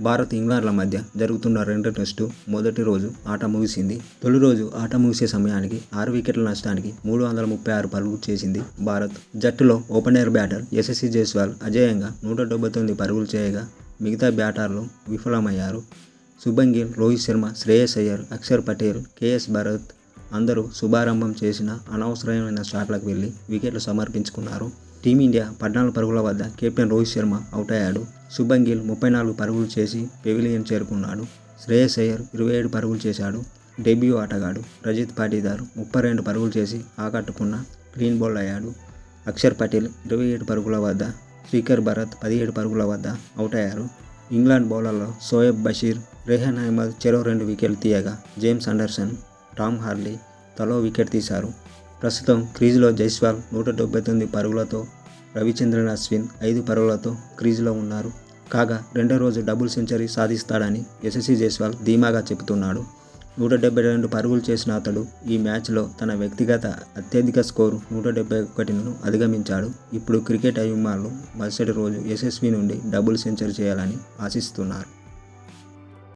భారత్ ఇంగ్లాండ్ల మధ్య జరుగుతున్న రెండో టెస్టు మొదటి రోజు ఆట ముగిసింది. తొలి రోజు ఆట ముగిసే సమయానికి 6 వికెట్ల నష్టానికి 336 పరుగులు చేసింది భారత్. జట్టులో ఓపెనర్ బ్యాటర్ యశస్వి జైస్వాల్ అజేయంగా 179 పరుగులు చేయగా మిగతా బ్యాటర్లు విఫలమయ్యారు. శుభ్మన్ గిల్, రోహిత్ శర్మ, శ్రేయస్ అయ్యర్, అక్షర్ పటేల్, కేఎస్ భరత్ అందరూ శుభారంభం చేసిన అనవసరమైన షాట్లకు వెళ్లి వికెట్లు సమర్పించుకున్నారు. టీమిండియా 14 పరుగుల వద్ద కెప్టెన్ రోహిత్ శర్మ అవుట్ అయ్యాడు. శుభ్మన్ గిల్ 34 పరుగులు చేసి పెవిలియన్ చేరుకున్నాడు. శ్రేయస్ అయ్యర్ 27 పరుగులు చేశాడు. డెబ్యూ ఆటగాడు రజిత్ పాటీదార్ 32 పరుగులు చేసి ఆకట్టుకున్న క్లీన్ బౌల్డ్ అయ్యాడు. అక్షర్ పటేల్ 27 పరుగుల వద్ద, శ్రీకర్ భరత్ 17 పరుగుల వద్ద అవుట్ అయ్యారు. ఇంగ్లాండ్ బౌలర్లో షోయబ్ బషీర్, రెహాన్ అహ్మద్ చెరో 2 వికెట్లు తీయగా జేమ్స్ అండర్సన్, టామ్ హార్లీ తలో వికెట్ తీశారు. ప్రస్తుతం క్రీజులో జైస్వాల్ 179 పరుగులతో, రవిచంద్రన్ అశ్విన్ 5 పరుగులతో క్రీజులో ఉన్నారు. కాగా రెండో రోజు డబుల్ సెంచరీ సాధిస్తాడని యశస్వి జైస్వాల్ ధీమాగా చెబుతున్నాడు. 172 పరుగులు చేసిన అతడు ఈ మ్యాచ్లో తన వ్యక్తిగత అత్యధిక స్కోరు 171ను అధిగమించాడు. ఇప్పుడు క్రికెట్ అభిమానులు మరుసటి రోజు యశస్వి నుండి డబుల్ సెంచరీ చేయాలని ఆశిస్తున్నారు.